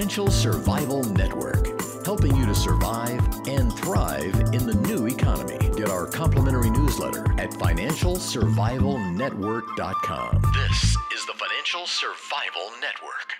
Financial Survival Network, helping you to survive and thrive in the new economy. Get our complimentary newsletter at financialsurvivalnetwork.com. This is the Financial Survival Network.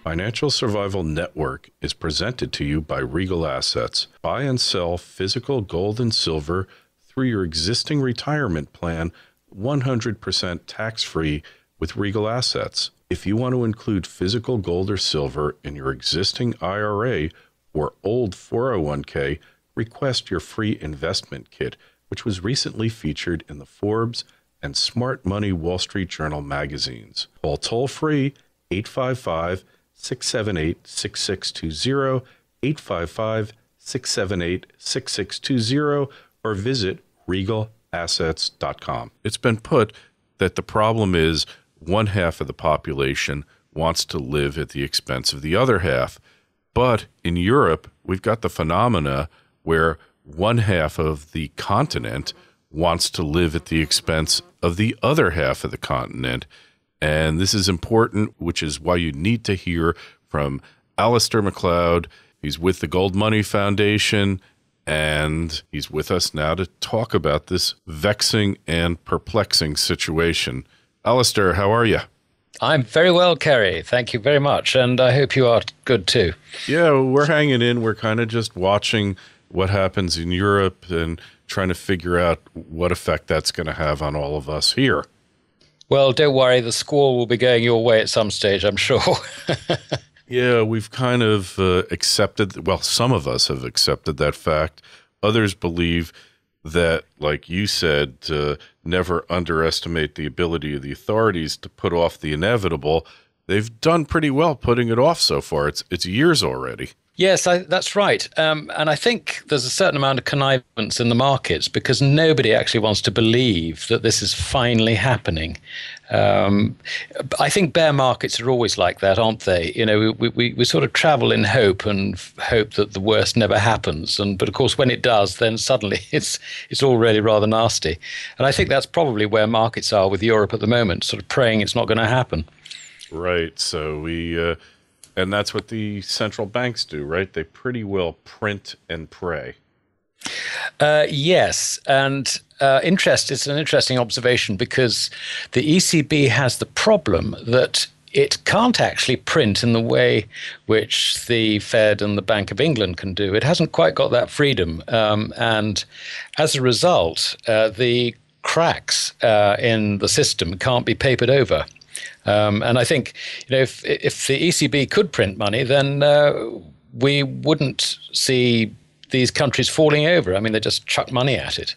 Financial Survival Network is presented to you by Regal Assets. Buy and sell physical gold and silver through your existing retirement plan, 100% tax-free with Regal Assets. If you want to include physical gold or silver in your existing IRA or old 401k, request your free investment kit, which was recently featured in the Forbes and Smart Money Wall Street Journal magazines. Call toll-free 855-678-6620, 855-678-6620, or visit regalassets.com. It's been put that the problem is one half of the population wants to live at the expense of the other half. But in Europe, we've got the phenomena where one half of the continent wants to live at the expense of the other half of the continent. And this is important, which is why you need to hear from Alasdair Macleod. He's with the Gold Money Foundation, and he's with us now to talk about this vexing and perplexing situation. Alasdair, how are you? I'm very well, Kerry. Thank you very much. And I hope you are good too. Yeah, we're hanging in. We're kind of just watching what happens in Europe and trying to figure out what effect that's going to have on all of us here. Well, don't worry. The squall will be going your way at some stage, I'm sure. Yeah, we've kind of accepted, well, some of us have accepted that fact. Others believe that, like you said, never underestimate the ability of the authorities to put off the inevitable. They've done pretty well putting it off so far. It's years already. Yes, that's right. And I think there's a certain amount of connivance in the markets because nobody actually wants to believe that this is finally happening. I think bear markets are always like that, aren't they? You know, we sort of travel in hope and hope that the worst never happens. But of course, when it does, then suddenly it's all really rather nasty. And I think that's probably where markets are with Europe at the moment, sort of praying it's not going to happen. Right. So and that's what the central banks do, right? They pretty well print and pray. Yes. And it's an interesting observation because the ECB has the problem that it can't actually print in the way which the Fed and the Bank of England can do. It hasn't quite got that freedom. And as a result, the cracks in the system can't be papered over. And I think, you know, if the ECB could print money, then we wouldn't see these countries falling over. I mean, they just chuck money at it.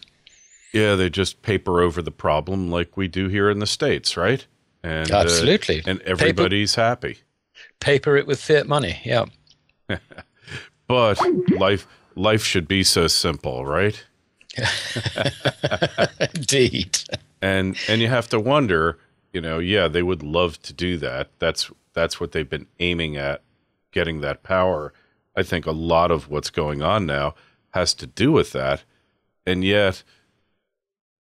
Yeah, they just paper over the problem like we do here in the States, right? And absolutely. And everybody's happy. Paper it with fiat money, yeah. But life should be so simple, right? Indeed. And you have to wonder, you know, yeah, they would love to do that. That's what they've been aiming at, getting that power. I think a lot of what's going on now has to do with that. And yet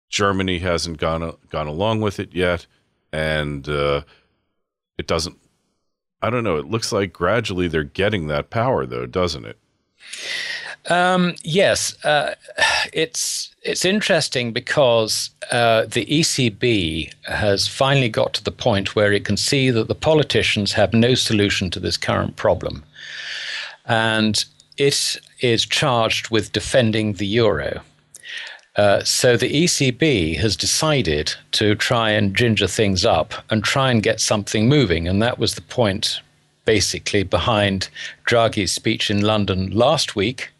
Germany hasn't gone along with it yet. And it doesn't, I don't know, it looks like gradually they're getting that power though, doesn't it? Yes. It's interesting because the ECB has finally got to the point where it can see that the politicians have no solution to this current problem. And it is charged with defending the euro. So the ECB has decided to try and ginger things up and try and get something moving. And that was the point, basically, behind Draghi's speech in London last week,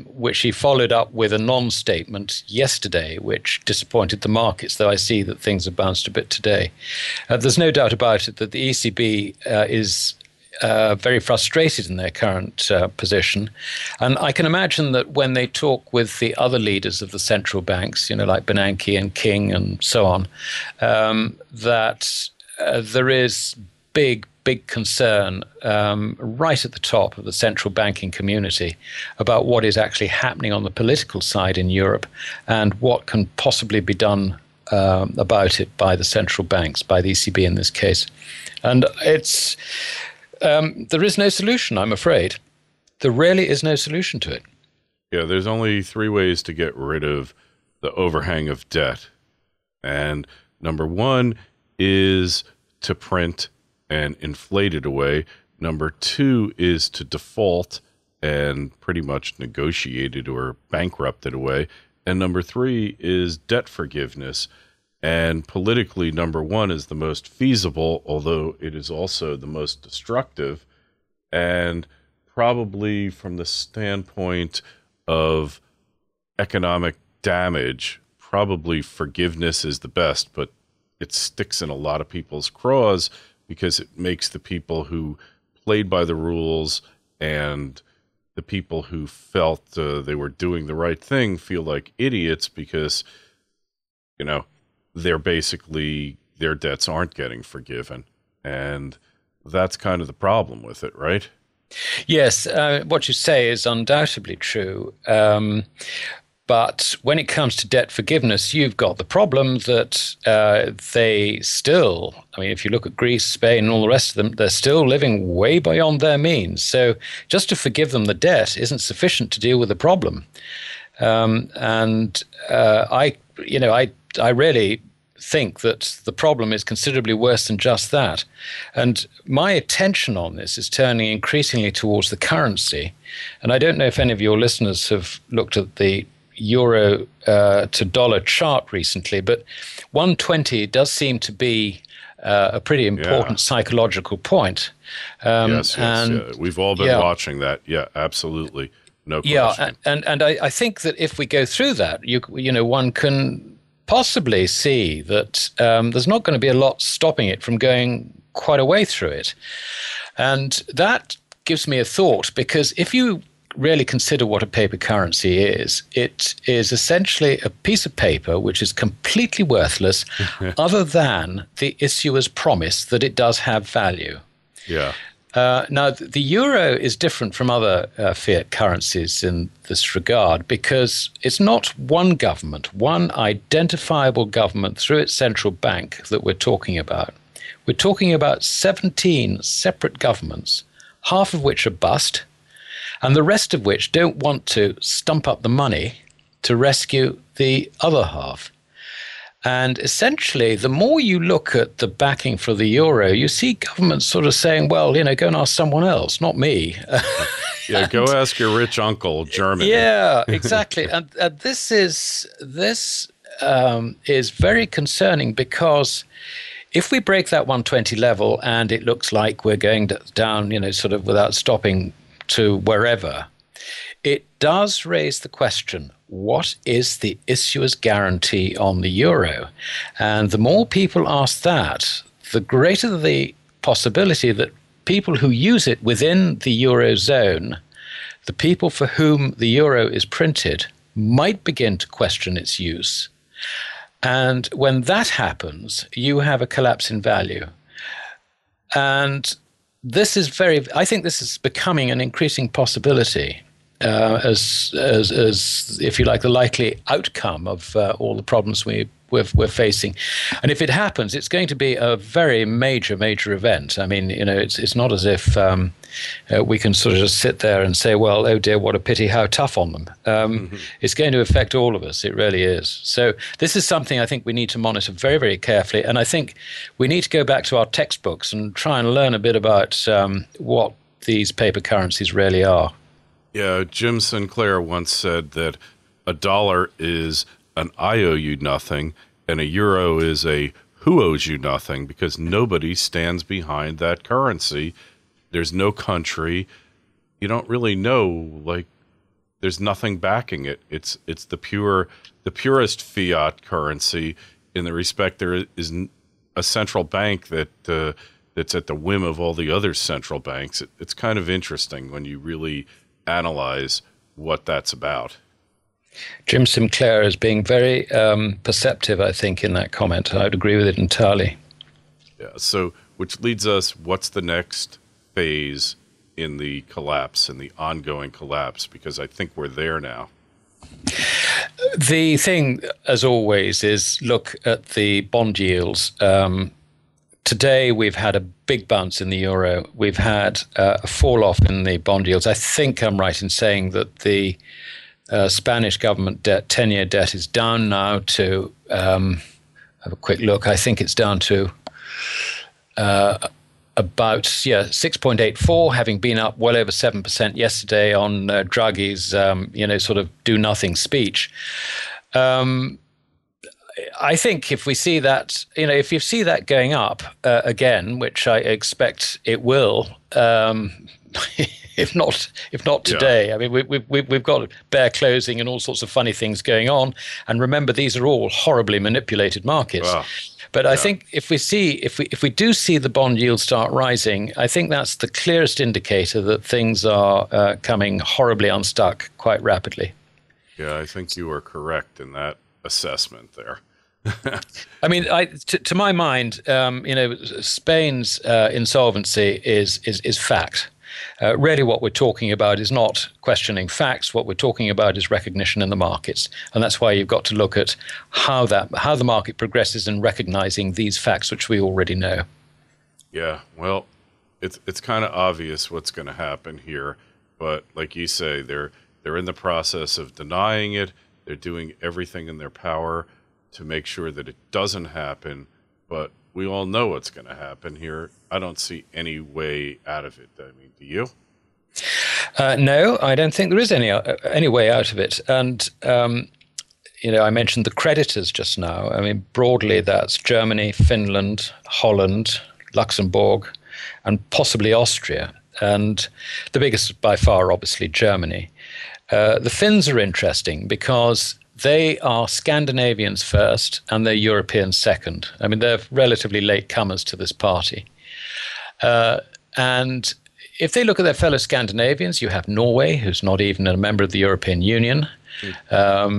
which he followed up with a non-statement yesterday, which disappointed the markets, though I see that things have bounced a bit today. There's no doubt about it that the ECB is very frustrated in their current position. And I can imagine that when they talk with the other leaders of the central banks, you know, like Bernanke and King and so on, that there is big concern right at the top of the central banking community about what is actually happening on the political side in Europe and what can possibly be done about it by the central banks, by the ECB in this case. And it's There is no solution, I'm afraid. There really is no solution to it. Yeah, there's only three ways to get rid of the overhang of debt. And number one is to print and inflate it away. Number two is to default and pretty much negotiate it or bankrupt it away. And number three is debt forgiveness. And politically, number one is the most feasible, although it is also the most destructive. And probably from the standpoint of economic damage, probably forgiveness is the best, but it sticks in a lot of people's craws because it makes the people who played by the rules and the people who felt they were doing the right thing feel like idiots because, you know, they're basically, their debts aren't getting forgiven. And that's kind of the problem with it, right? Yes, what you say is undoubtedly true. But when it comes to debt forgiveness, you've got the problem that they still, I mean, if you look at Greece, Spain, and all the rest of them, they're still living way beyond their means. So just to forgive them the debt isn't sufficient to deal with the problem. I really think that the problem is considerably worse than just that. And my attention on this is turning increasingly towards the currency. And I don't know if any of your listeners have looked at the euro to dollar chart recently, but 120 does seem to be a pretty important psychological point. Yes. We've all been watching that. Yeah, absolutely. No question. And I think that if we go through that, you know, one can possibly see that there's not going to be a lot stopping it from going quite a way through it. And that gives me a thought, because if you really consider what a paper currency is, it is essentially a piece of paper which is completely worthless other than the issuer's promise that it does have value. Yeah. Now, the euro is different from other fiat currencies in this regard because it's not one government, one identifiable government through its central bank that we're talking about. We're talking about 17 separate governments, half of which are bust, and the rest of which don't want to stump up the money to rescue the other half. And essentially, the more you look at the backing for the euro, you see governments sort of saying, well, you know, go and ask someone else, not me. Go ask your rich uncle, Germany. Yeah, exactly. And this is very concerning, because if we break that 120 level and it looks like we're going down, you know, sort of without stopping to wherever, it does raise the question, what is the issuer's guarantee on the euro? And the more people ask that, the greater the possibility that people who use it within the eurozone, the people for whom the euro is printed, might begin to question its use. And when that happens, you have a collapse in value. And I think this is becoming an increasing possibility as if you like, the likely outcome of all the problems we're facing. And if it happens, it's going to be a very major event. I mean, you know, it's not as if we can sort of just sit there and say, well, oh dear, what a pity, how tough on them. It's going to affect all of us. It really is. So this is something I think we need to monitor very, very carefully. And I think we need to go back to our textbooks and try and learn a bit about what these paper currencies really are. Yeah, Jim Sinclair once said that a dollar is an I owe you nothing, and a euro is a who owes you nothing, because nobody stands behind that currency. There's no country. You don't really know, like, there's nothing backing it. It's the purest fiat currency, in the respect there is a central bank that's at the whim of all the other central banks. It's kind of interesting when you really analyze what that's about. Jim Sinclair is being very perceptive, I think, in that comment. I would agree with it entirely. Yeah. So, which leads us, what's the next phase in the collapse, in the ongoing collapse? Because I think we're there now. The thing, as always, is look at the bond yields. today we've had a big bounce in the euro. We've had a fall off in the bond yields. I think I'm right in saying that the Spanish government debt, 10-year debt, is down now to, have a quick look, I think it's down to about 6.84, having been up well over 7% yesterday on Draghi's sort of do nothing speech. I think if we see that, if you see that going up again, which I expect it will, if not today. I mean, we've got bear closing and all sorts of funny things going on. And remember, these are all horribly manipulated markets. Wow. But I think if we do see the bond yield start rising, I think that's the clearest indicator that things are coming horribly unstuck quite rapidly. Yeah, I think you are correct in that assessment there. I mean, to my mind, Spain's insolvency is fact. Really, what we're talking about is not questioning facts. What we're talking about is recognition in the markets, and that's why you've got to look at how the market progresses in recognizing these facts, which we already know. Yeah, well, it's kind of obvious what's going to happen here, but like you say, they're in the process of denying it. They're doing everything in their power to make sure that it doesn't happen, but we all know what's going to happen here. I don't see any way out of it. I mean, do you? No, I don't think there is any way out of it. And, I mentioned the creditors just now. I mean, broadly, that's Germany, Finland, Holland, Luxembourg, and possibly Austria. And the biggest by far, obviously, Germany. The Finns are interesting because they are Scandinavians first and they're Europeans second. I mean, they're relatively late comers to this party. And if they look at their fellow Scandinavians, you have Norway, who's not even a member of the European Union.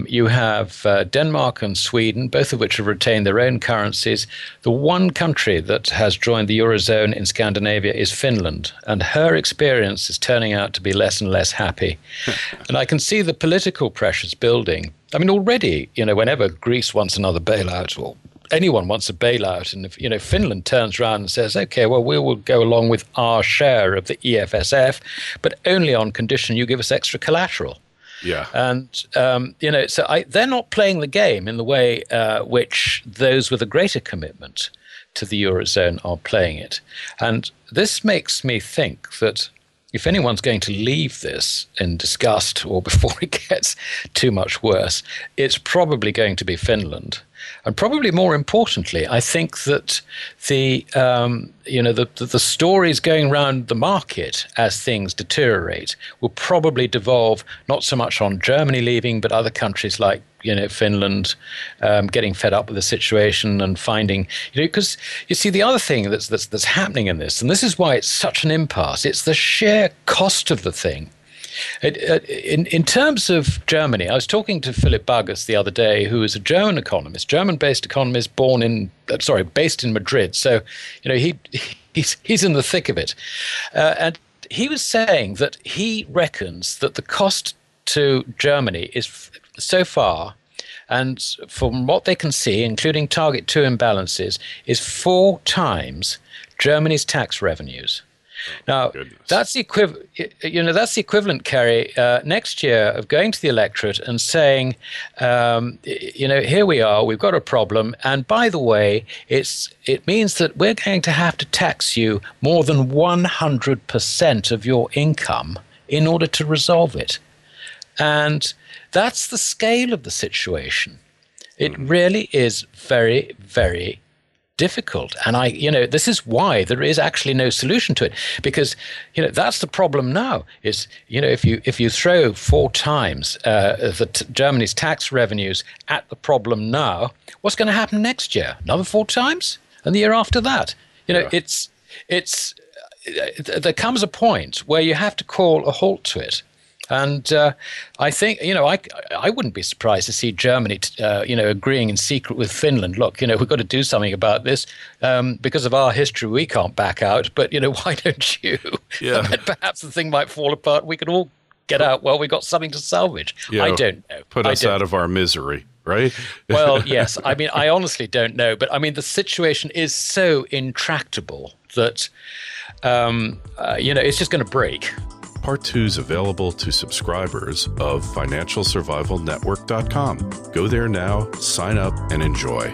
You have Denmark and Sweden, both of which have retained their own currencies. The one country that has joined the Eurozone in Scandinavia is Finland, and her experience is turning out to be less and less happy. And I can see the political pressures building. I mean, already, whenever Greece wants another bailout or anyone wants a bailout, and if, Finland turns around and says, okay, well, we will go along with our share of the EFSF, but only on condition you give us extra collateral. Yeah. And, so they're not playing the game in the way which those with a greater commitment to the Eurozone are playing it. And this makes me think that if anyone's going to leave this in disgust or before it gets too much worse, it's probably going to be Finland. And probably more importantly, I think that the stories going around the market as things deteriorate will probably devolve not so much on Germany leaving, but other countries like Finland getting fed up with the situation and finding, because you see the other thing that's happening in this, and this is why it's such an impasse. It's the sheer cost of the thing. In terms of Germany, I was talking to Philip Bagus the other day, who is a German economist, German-based economist, based in Madrid. So, he's in the thick of it, and he was saying that he reckons that the cost to Germany is so far, and from what they can see, including Target 2 imbalances, is 4 times Germany's tax revenues. Now, that's the equivalent, Kerry, next year of going to the electorate and saying, here we are, we've got a problem, and by the way, it means that we're going to have to tax you more than 100% of your income in order to resolve it. And that's the scale of the situation. It really is very, very difficult. And this is why there is actually no solution to it, because, that's the problem now is, if you throw 4 times Germany's tax revenues at the problem now, what's going to happen next year? Another 4 times? And the year after that? There comes a point where you have to call a halt to it. And I think, I wouldn't be surprised to see Germany, agreeing in secret with Finland. Look, we've got to do something about this. Because of our history, we can't back out. But, why don't you? Yeah. And perhaps the thing might fall apart. We could all get out. Well, we got something to salvage. Yeah, I don't know. Put us out of our misery. right? Well, yes. I mean, I honestly don't know. But I mean, the situation is so intractable that, it's just going to break. Part 2 is available to subscribers of financialsurvivalnetwork.com. Go there now, sign up, and enjoy.